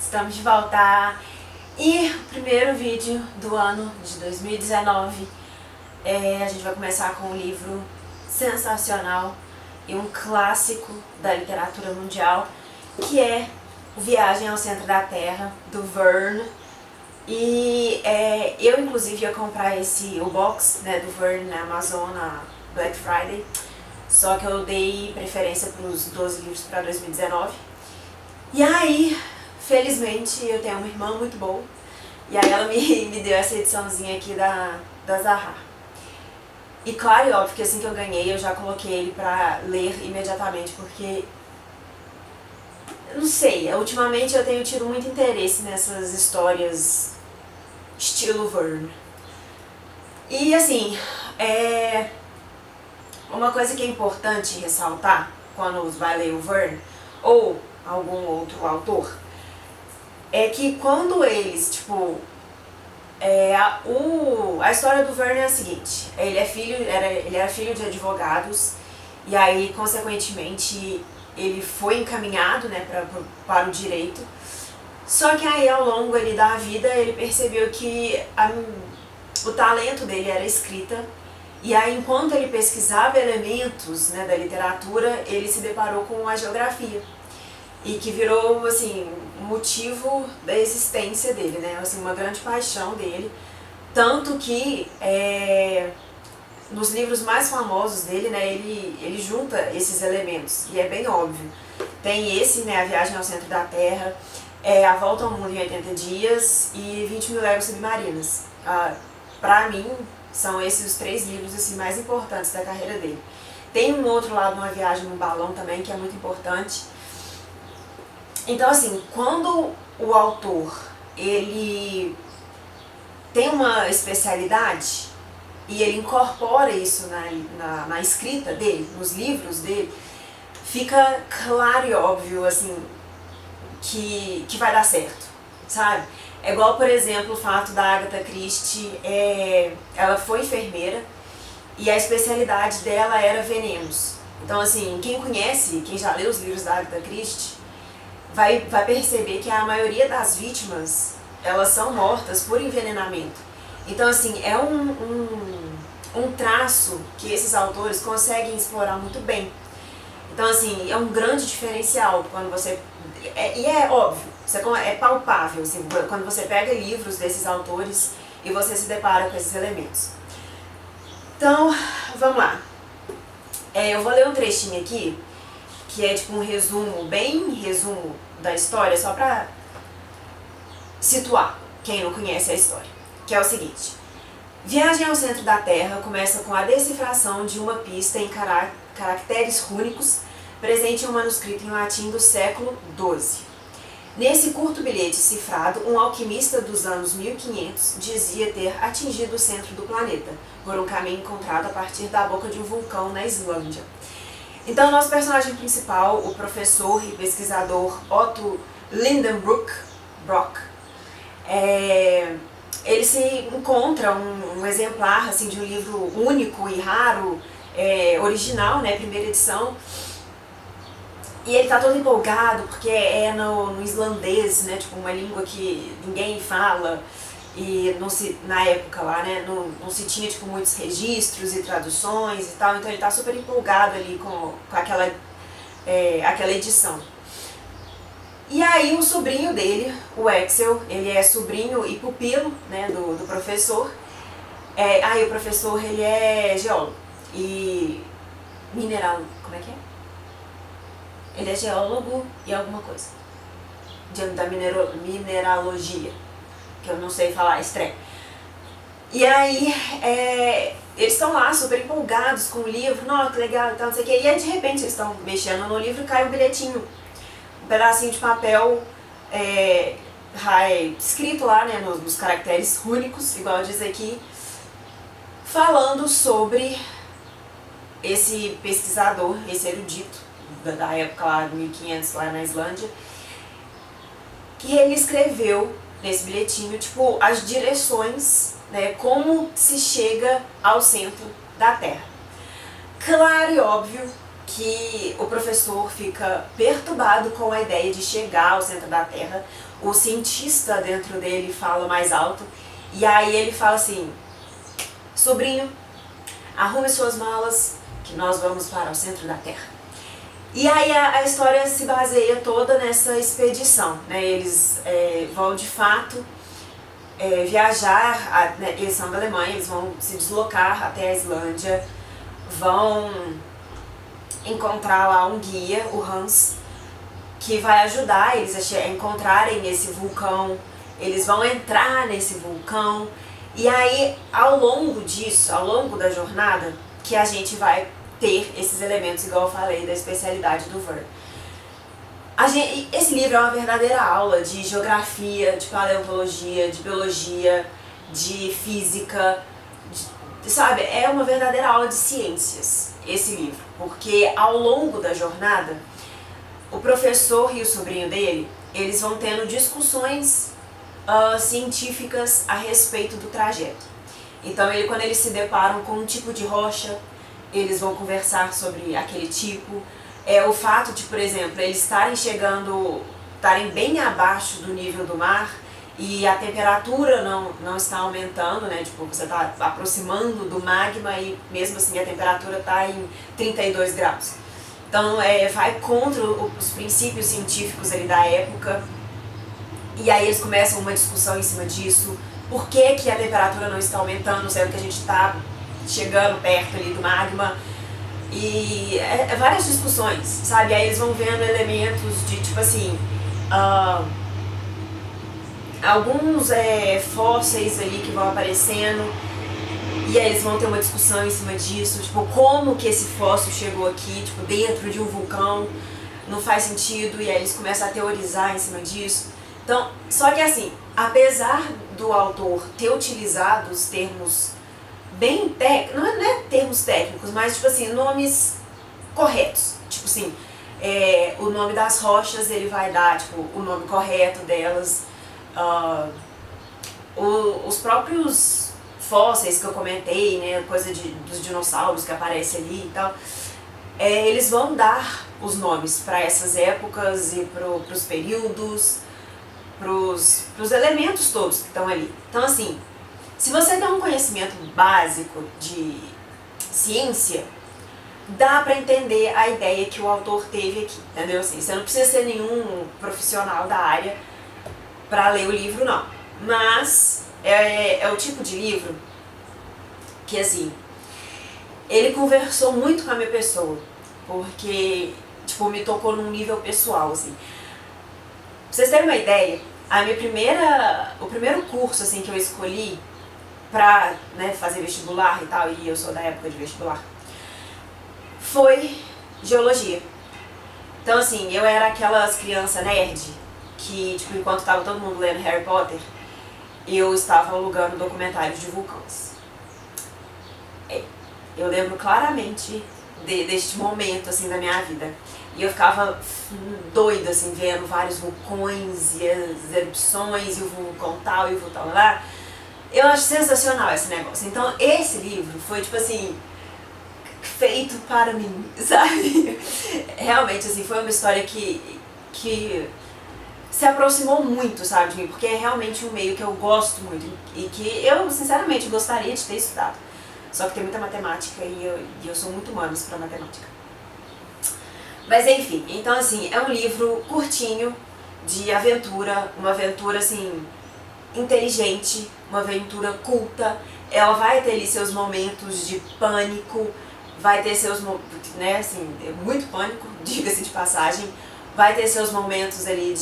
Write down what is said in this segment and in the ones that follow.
Estamos de volta e o primeiro vídeo do ano de 2019. A gente vai começar com um livro sensacional e um clássico da literatura mundial, que é O Viagem ao Centro da Terra, do Verne. E eu inclusive ia comprar o box, né, do Verne na Amazon na Black Friday, só que eu dei preferência para os 12 livros para 2019. E aí, felizmente, eu tenho uma irmã muito boa, e aí ela me deu essa ediçãozinha aqui da Zahar. E claro e óbvio que assim que eu ganhei, eu já coloquei ele pra ler imediatamente, porque, não sei, ultimamente eu tenho tido muito interesse nessas histórias estilo Verne. E assim, uma coisa que é importante ressaltar quando vai ler o Verne, ou algum outro autor, é que quando eles, a história do Verne é a seguinte: ele era filho de advogados, e aí, consequentemente, ele foi encaminhado, né, para o direito. Só que aí, ao longo da vida, ele percebeu que o talento dele era a escrita, e aí, enquanto ele pesquisava elementos, né, da literatura, ele se deparou com a geografia, e que virou, assim, motivo da existência dele, né, assim, uma grande paixão dele, tanto que nos livros mais famosos dele, né, ele junta esses elementos, e é bem óbvio. Tem esse, né, A Viagem ao Centro da Terra, A Volta ao Mundo em 80 Dias e 20 Mil Léguas Submarinas. Pra mim, são esses os 3 livros assim, mais importantes da carreira dele. Tem um outro lado, Uma Viagem num Balão também, que é muito importante. Então, assim, quando o autor, ele tem uma especialidade e ele incorpora isso na escrita dele, nos livros dele, fica claro e óbvio, assim, que vai dar certo, sabe? É igual, por exemplo, o fato da Agatha Christie, ela foi enfermeira e a especialidade dela era venenos. Então, assim, quem já leu os livros da Agatha Christie, vai perceber que a maioria das vítimas, elas são mortas por envenenamento. Então, assim, é um traço que esses autores conseguem explorar muito bem. Então, assim, é um grande diferencial quando você... E é óbvio, é palpável, assim, quando você pega livros desses autores e você se depara com esses elementos. Então, vamos lá. Eu vou ler um trechinho aqui, que é tipo um resumo da história, só pra situar quem não conhece a história, que é o seguinte: Viagem ao Centro da Terra começa com a decifração de uma pista em caracteres rúnicos presente em um manuscrito em latim do século XII. Nesse curto bilhete cifrado, um alquimista dos anos 1500 dizia ter atingido o centro do planeta, por um caminho encontrado a partir da boca de um vulcão na Islândia. Então, nosso personagem principal, o professor e pesquisador Otto Lindenbrock, ele se encontra um exemplar assim, de um livro único e raro, original, né, primeira edição, e ele tá todo empolgado porque é no islandês, né, tipo uma língua que ninguém fala, e na época lá, né, não se tinha tipo, muitos registros e traduções e tal, então ele tá super empolgado ali com aquela edição. E aí o sobrinho dele, o Axel, ele é sobrinho e pupilo, né, do professor. Aí o professor, ele é geólogo e como é que é? Ele é geólogo e alguma coisa da mineralogia, que eu não sei falar, estranho. E aí, eles estão lá super empolgados com o livro, nossa, que legal e tal, não sei o quê. E aí, de repente, eles estão mexendo no livro e cai um bilhetinho, um pedacinho de papel escrito lá, né, nos caracteres rúnicos, igual diz aqui, falando sobre esse pesquisador, esse erudito da época lá de 1500 lá na Islândia, que ele escreveu nesse bilhetinho, tipo, as direções, né, como se chega ao centro da Terra. Claro e óbvio que o professor fica perturbado com a ideia de chegar ao centro da Terra. O cientista dentro dele fala mais alto, e aí ele fala assim: sobrinho, arrume suas malas que nós vamos para o centro da Terra. E aí a história se baseia toda nessa expedição, né? Eles vão de fato viajar, né? Eles são da Alemanha, eles vão se deslocar até a Islândia, vão encontrar lá um guia, o Hans, que vai ajudar eles a encontrarem esse vulcão. Eles vão entrar nesse vulcão, e aí ao longo disso, ao longo da jornada, que a gente vai ter esses elementos, igual eu falei, da especialidade do Verne. Esse livro é uma verdadeira aula de geografia, de paleontologia, de biologia, de física, sabe? É uma verdadeira aula de ciências, esse livro, porque ao longo da jornada, o professor e o sobrinho dele, eles vão tendo discussões científicas a respeito do trajeto. Então, quando eles se deparam com um tipo de rocha, eles vão conversar sobre aquele tipo. O fato de, por exemplo, eles estarem bem abaixo do nível do mar e a temperatura não está aumentando, né? Tipo, você está aproximando do magma e mesmo assim a temperatura está em 32 graus. Então, vai contra os princípios científicos ali da época. E aí eles começam uma discussão em cima disso. Por que a temperatura não está aumentando, sendo que a gente está chegando perto ali do magma? E várias discussões, sabe? Aí eles vão vendo elementos de, tipo assim, alguns fósseis ali que vão aparecendo, e aí eles vão ter uma discussão em cima disso, tipo, como que esse fóssil chegou aqui, tipo, dentro de um vulcão, não faz sentido, e aí eles começam a teorizar em cima disso. Então, só que assim, apesar do autor ter utilizado os termos bem técnicos, não é termos técnicos, mas tipo assim, nomes corretos. Tipo assim, o nome das rochas ele vai dar tipo, o nome correto delas. Os próprios fósseis que eu comentei, né, coisa dos dinossauros que aparece ali e tal, eles vão dar os nomes para essas épocas e para os períodos, pros elementos todos que estão ali. Então assim, se você tem um conhecimento básico de ciência, dá para entender a ideia que o autor teve aqui, entendeu? Assim, você não precisa ser nenhum profissional da área para ler o livro, não. Mas é o tipo de livro que, assim, ele conversou muito com a minha pessoa, porque, tipo, me tocou num nível pessoal, assim. Pra vocês terem uma ideia, o primeiro curso assim, que eu escolhi pra, né, fazer vestibular e tal, e eu sou da época de vestibular, foi geologia. Então assim, eu era aquelas crianças nerd que, tipo, enquanto tava todo mundo lendo Harry Potter, eu estava alugando documentários de vulcões. Eu lembro claramente deste momento assim da minha vida. E eu ficava doida, assim, vendo vários vulcões e as erupções, e o vulcão tal, e o vulcão lá. Eu acho sensacional esse negócio. Então, esse livro foi, tipo assim, feito para mim, sabe? Realmente, assim, foi uma história que se aproximou muito, sabe, de mim, porque é realmente um meio que eu gosto muito e que eu, sinceramente, gostaria de ter estudado. Só que tem muita matemática e eu sou muito humanos para matemática. Mas enfim, então assim, é um livro curtinho, de aventura, uma aventura assim, inteligente, uma aventura culta. Ela vai ter ali seus momentos de pânico, vai ter seus, né, assim, muito pânico, diga-se de passagem, vai ter seus momentos ali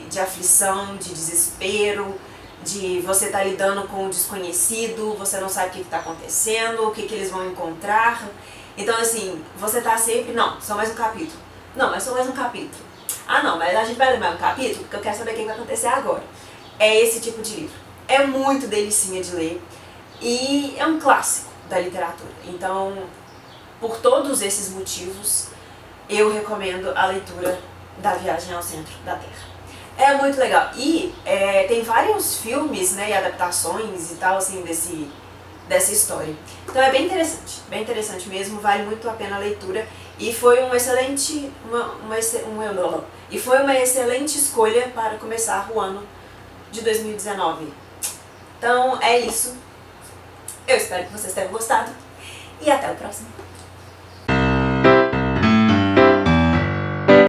de aflição, de desespero, de você estar lidando com o desconhecido, você não sabe o que está acontecendo, o que eles vão encontrar. Então assim, você tá sempre, não, só mais um capítulo. Não, mas só mais um capítulo. Ah não, mas a gente vai ler mais um capítulo porque eu quero saber o que vai acontecer agora. É esse tipo de livro. É muito delicinha de ler e é um clássico da literatura. Então, por todos esses motivos, eu recomendo a leitura da Viagem ao Centro da Terra. É muito legal. E tem vários filmes, né, e adaptações e tal, assim, dessa história. Então é bem interessante mesmo, vale muito a pena a leitura e foi uma excelente escolha para começar o ano de 2019. Então é isso. Eu espero que vocês tenham gostado e até o próximo.